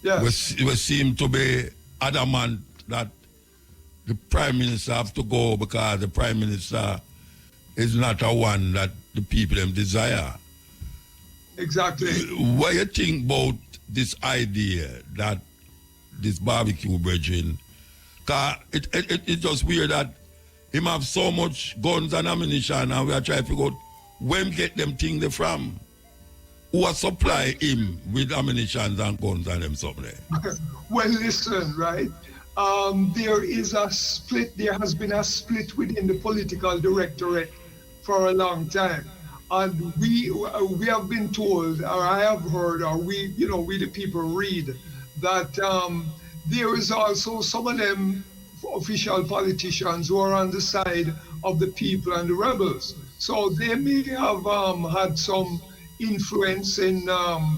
[SPEAKER 5] Yes.
[SPEAKER 2] We seem to be adamant that the Prime Minister have to go because the Prime Minister is not a one that the people them desire.
[SPEAKER 5] Exactly.
[SPEAKER 2] What you think about this idea that this barbecue bridging? Because it's just weird that him have so much guns and ammunition and we are trying to figure out where get them things from. Who are supply him with ammunition and guns and them something there?
[SPEAKER 5] Well, listen, right? There is a split. There has been a split within the political directorate for a long time. And we have been told, or I have heard, or we the people read, that there is also some of them official politicians who are on the side of the people and the rebels. So they may have had some influence in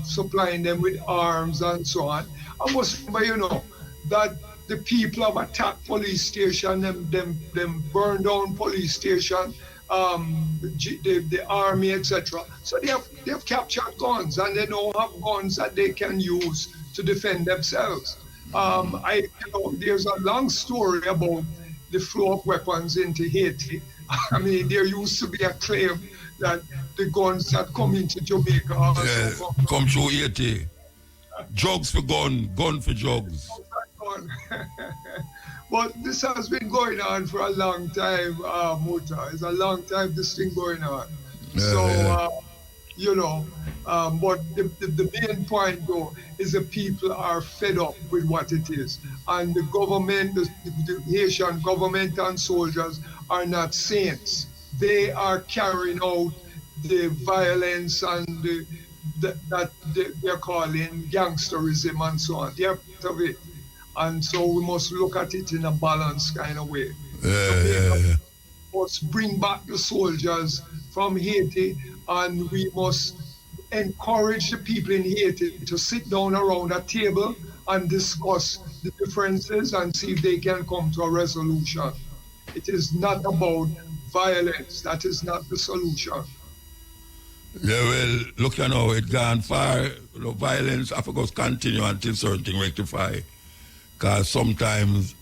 [SPEAKER 5] supplying them with arms and so on. I must remember, that the people have attacked police station, them burned down police station, the army, etc. So they have captured guns and they now have guns that they can use to defend themselves. There's a long story about the flow of weapons into Haiti. I mean, there used to be a claim that the guns that come into Jamaica also
[SPEAKER 2] come through Haiti. Drugs for gun for drugs.
[SPEAKER 5] But this has been going on for a long time, Muta. It's a long time this thing going on. But the main point though is the people are fed up with what it is. And the government, the Haitian government and soldiers are not saints. They are carrying out the violence and that they're calling gangsterism and so on. They're part of it. And so we must look at it in a balanced kind of way. Must bring back the soldiers from Haiti, and we must encourage the people in Haiti to sit down around a table and discuss the differences and see if they can come to a resolution. It is not about violence. That is not the solution.
[SPEAKER 2] Yeah, well, look, it gone far. Violence, I forgot, continue until certain thing rectify. Because sometimes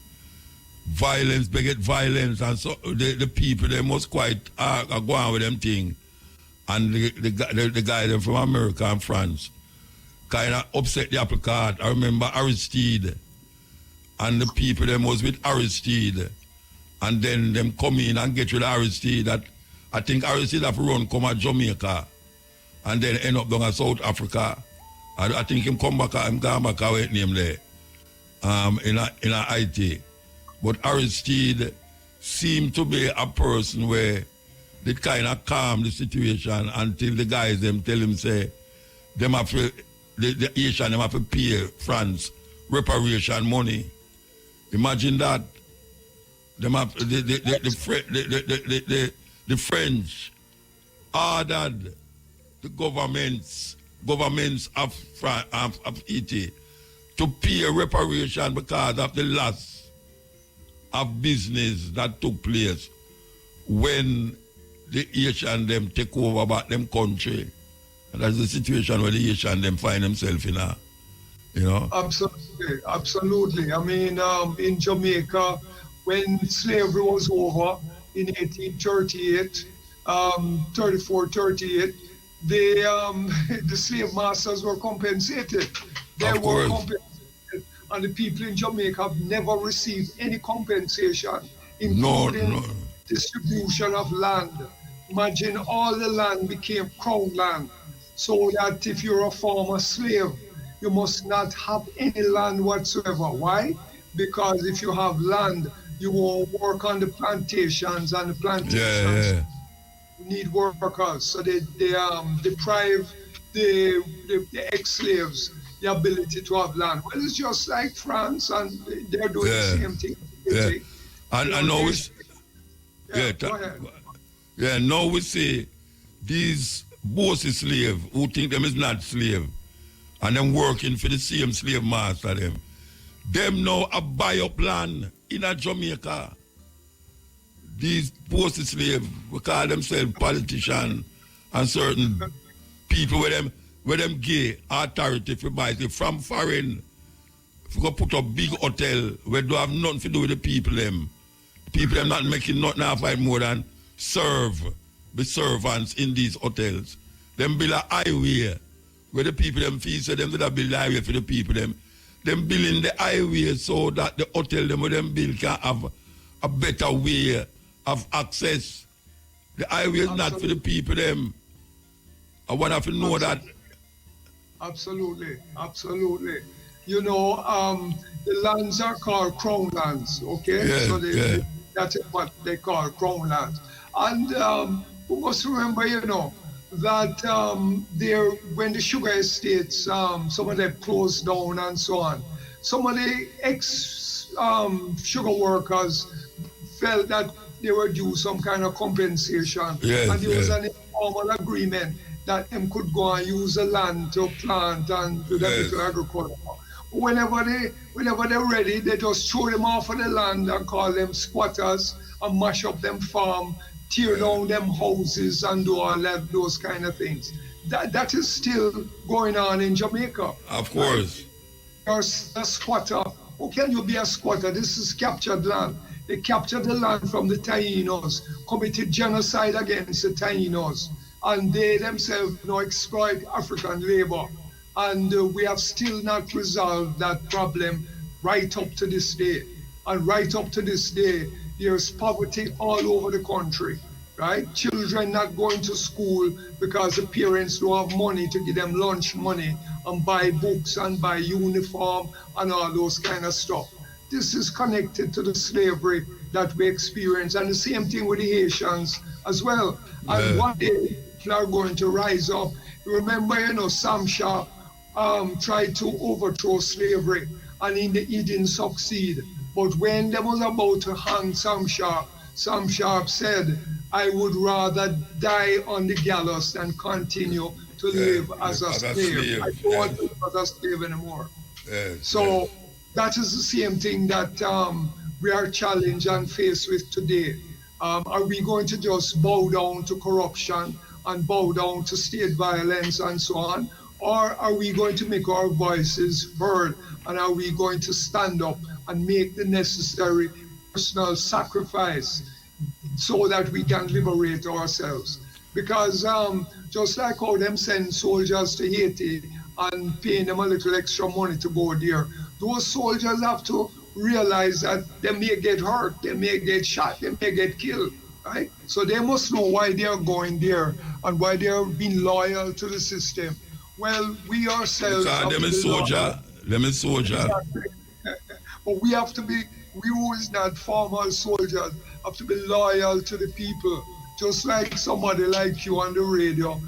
[SPEAKER 2] violence beget violence, and so the people, they must quite go on with them thing. And the guy them from America and France kind of upset the apple cart. I remember Aristide, and the people, them was with Aristide. And then them come in and get rid of Aristide. That I think Aristide have run come at Jamaica and then end up down at South Africa. I think him come back, him gone back away name there. In a Haiti. But Aristide seemed to be a person where they kind of calm the situation until the guys them tell him say them have to, the Haitian them have to pay France reparation money. Imagine that. Them have the French ordered the governments of Haiti to pay reparation because of the loss of business that took place when the Haitian them take over about them country. And that's the situation where the Haitian them find themselves in.
[SPEAKER 5] Absolutely. I mean, in Jamaica, when slavery was over in 1838, 34-38, the slave masters were compensated. They were compensated, and the people in Jamaica have never received any compensation, including distribution of land. Imagine all the land became crown land, so that if you're a former slave, you must not have any land whatsoever. Why? because if you have land, you won't work on the plantations, and the plantations need workers. So they deprive the ex-slaves the ability to have land. Well, it's just like France, and they're doing the same thing.
[SPEAKER 2] And now now we see these bossy slave who think them is not slave, and them working for the same slave master them now a buy up land in a Jamaica. These bossy slave, we call themselves politicians, and certain people where them gay authority for buy it from foreign. If you go put a big hotel where do have nothing to do with the people them not making nothing fight more than serve the servants in these hotels. Them build a highway where the people them feel so them that build a highway for the people them building the highway so that the hotel them where them build can have a better way of access. The highway is not for the people them. I want to know that.
[SPEAKER 5] Absolutely. You know, the lands are called crown lands, okay? So that's what they call crown lands. And we must remember, you know, that when the sugar estates, some of them closed down and so on, some of the ex-sugar workers felt that they were due some kind of compensation. And there was an informal agreement that them could go and use the land to plant and do that to agriculture. Whenever they're ready, they just throw them off of the land and call them squatters and mash up them farm, tear down them houses and do all that, those kind of things. That is still going on in Jamaica.
[SPEAKER 2] Of course.
[SPEAKER 5] You're a squatter. How can you be a squatter? This is captured land. They captured the land from the Tainos, committed genocide against the Tainos, and they themselves exploit African labor. And we have still not resolved that problem right up to this day. And right up to this day, there's poverty all over the country, right? Children not going to school because the parents don't have money to give them lunch money and buy books and buy uniform and all those kind of stuff. This is connected to the slavery that we experience, and the same thing with the Haitians as well. And one day, people are going to rise up. Remember, Sam Sharp tried to overthrow slavery, and he didn't succeed. But when they was about to hang Sam Sharp said, I would rather die on the gallows than continue to live as a slave. I don't want to live as a slave anymore. So that is the same thing that we are challenged and faced with today. Are we going to just bow down to corruption and bow down to state violence and so on? Or are we going to make our voices heard, and are we going to stand up and make the necessary personal sacrifice so that we can liberate ourselves? Because just like how them send soldiers to Haiti and paying them a little extra money to go there, those soldiers have to realize that they may get hurt, they may get shot, they may get killed, right? So they must know why they are going there and why they are being loyal to the system. Well, we ourselves...
[SPEAKER 2] Them is soldier.
[SPEAKER 5] But we have to be, we who is not formal soldiers, have to be loyal to the people. Just like somebody like you on the radio,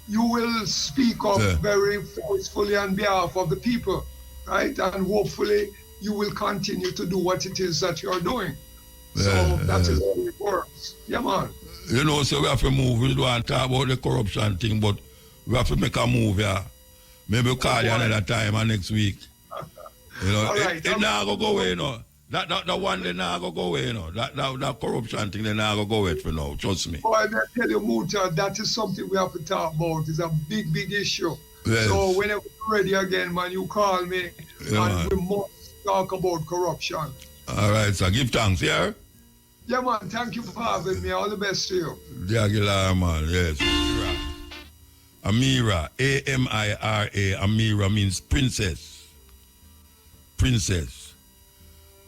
[SPEAKER 5] you will speak up very forcefully on behalf of the people, right? And hopefully you will continue to do what it is that you're doing. So that is how it works. Yeah, man.
[SPEAKER 2] So we have to move. We don't want to talk about the corruption thing, but we have to make a move, Maybe we'll call you another time or next week.
[SPEAKER 5] Right,
[SPEAKER 2] it not go away, That one, they not go away, That corruption thing, they not go away for now. Trust me.
[SPEAKER 5] Boy, I tell you, Muta, that is something we have to talk about. It's a big, big issue.
[SPEAKER 2] Yes.
[SPEAKER 5] So whenever you're ready again, man, you call me, and we must talk about corruption.
[SPEAKER 2] All right, so give thanks, yeah?
[SPEAKER 5] Yeah, man, thank you for having me. All the best to you.
[SPEAKER 2] The Aguilar, man, yes. Amira, A-M-I-R-A, Amira means princess. Princess.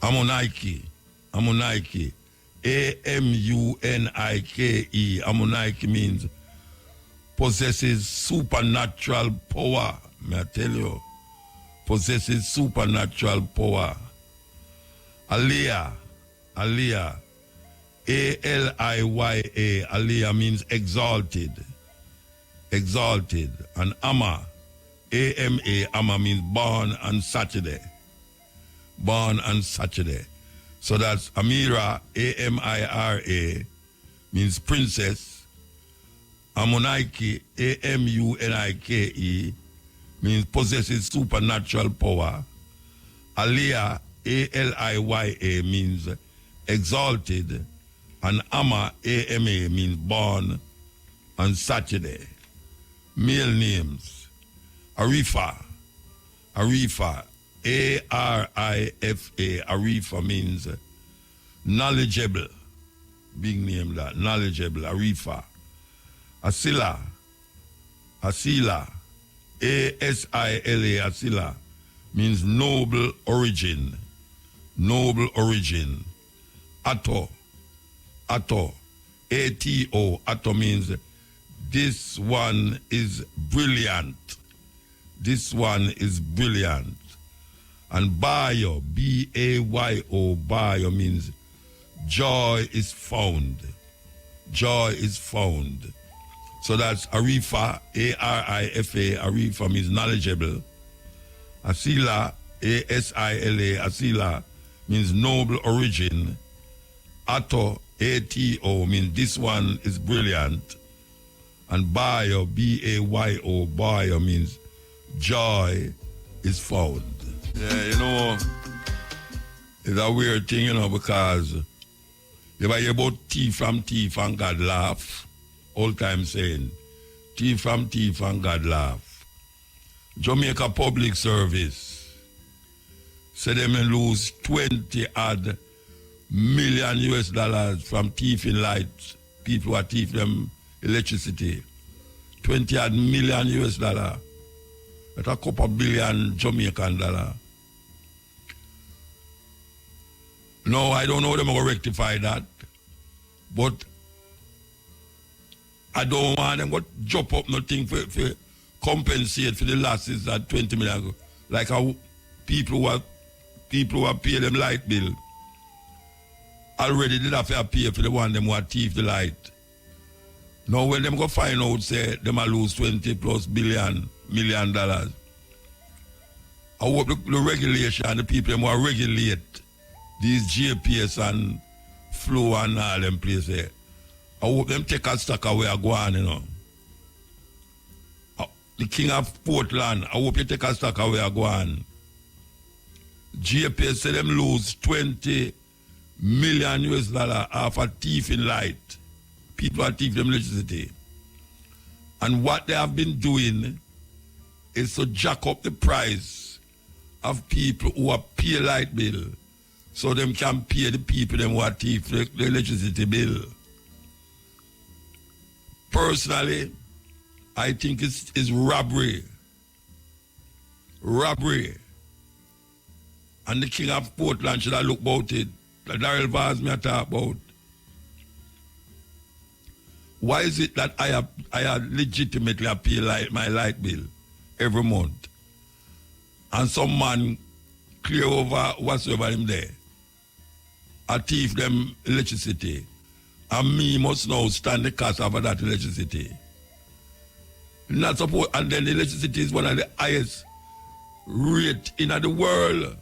[SPEAKER 2] Amunike, A-M-U-N-I-K-E, Amunike means possesses supernatural power, may I tell you. possesses supernatural power. Aliyah, Aliyah, A-L-I-Y-A, Aliyah means exalted, exalted. And Amma, A-M-A, Amma means born on Saturday, born on Saturday. So that's Amira, A-M-I-R-A, means princess. Amunike, A-M-U-N-I-K-E, means possesses supernatural power. Aliyah, A-L-I-Y-A, means exalted. And Amma, A-M-A, means born on Saturday. Male names. Arifa, Arifa, A-R-I-F-A, Arifa means knowledgeable. Big name that, knowledgeable, Arifa. Asila, Asila, A-S-I-L-A, Asila, means noble origin, noble origin. Ato, Ato, A-T-O, Ato means this one is brilliant. This one is brilliant. And Bayo, B-A-Y-O, Bayo means joy is found. Joy is found. So that's Arifa, A-R-I-F-A, Arifa means knowledgeable. Asila, A-S-I-L-A, Asila means noble origin. Ato, A-T-O means this one is brilliant. And Bayo, B-A-Y-O, Bayo means joy is found. Yeah, you know, it's a weird thing, you know, because you ever hear about thief from thief and God laugh? Old time saying, thief from thief and God laugh. Jamaica Public Service said they may lose 20 odd million US dollars from thieving lights. People who are thief them electricity. 20 odd million US dollar. That's a couple billion Jamaican dollar. No, I don't know them going to rectify that. But I don't want them to jump up nothing for compensate for the losses that 20 million. Like how people who pay them light bill already did have to pay for the one them who are thief the light. Now when them go find out, say, them will lose 20 plus million dollars. I hope the regulation and the people them who are regulate these GPS and flow and all them places. I hope them take a stock away and go on, you know. The King of Portland, I hope you take a stock away and go on. GPS say them lose 20 million US dollar off a thief in light. People are thief them electricity. And what they have been doing is to jack up the price of people who are pay light bill so them can pay the people them who are thief the electricity bill. Personally, I think it's robbery. Robbery. And the King of Portland should have looked about it. Like Daryl Vaz me talk about. Why is it that I legitimately pay my light bill every month? And some man clear over whatsoever him there. I thief them electricity. And me must now stand the cost of that electricity. Not suppose, and then the electricity is one of the highest rate in the world.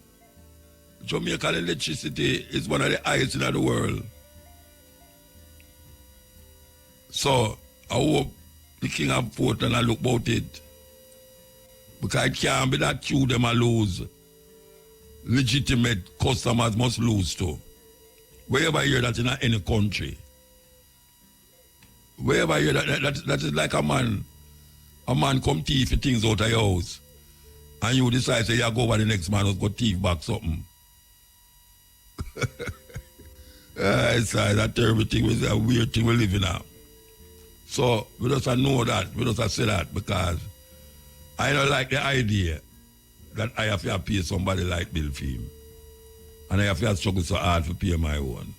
[SPEAKER 2] Jamaican electricity is one of the highest in the world. So I hope the King of Portland I look about it. Because it can't be that you them a lose. Legitimate customers must lose too. Wherever you hear that in any country. Wherever you hear that is like a man come thief things out of your house. And you decide say you go over the next man who's got thief back something. It's a terrible thing, it's a weird thing we're living now. So we just know that, we just say that because I don't like the idea that I have to pay somebody like bill for him. And I have to struggle so hard to pay my own.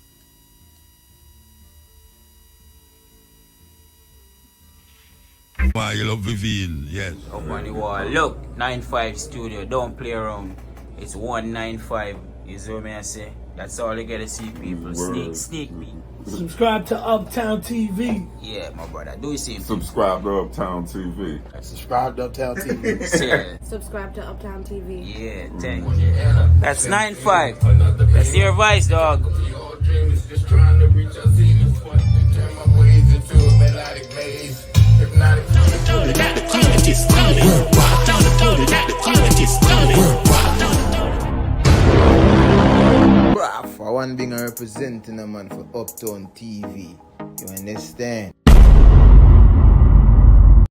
[SPEAKER 2] Why you love Vivian, yes.
[SPEAKER 6] Up on the wall. Look, 95 studio, don't play around. It's 195. You see what I say? That's all you gotta see, people. Sneak me.
[SPEAKER 7] Subscribe to Uptown TV.
[SPEAKER 6] Yeah, my brother. Do you see?
[SPEAKER 8] Subscribe to Uptown TV.
[SPEAKER 7] Subscribe to Uptown TV.
[SPEAKER 9] Subscribe to Uptown TV.
[SPEAKER 6] Yeah, thank you. That's 95. That's your advice, dog.
[SPEAKER 10] For one being a representing a man for Uptown TV. You understand?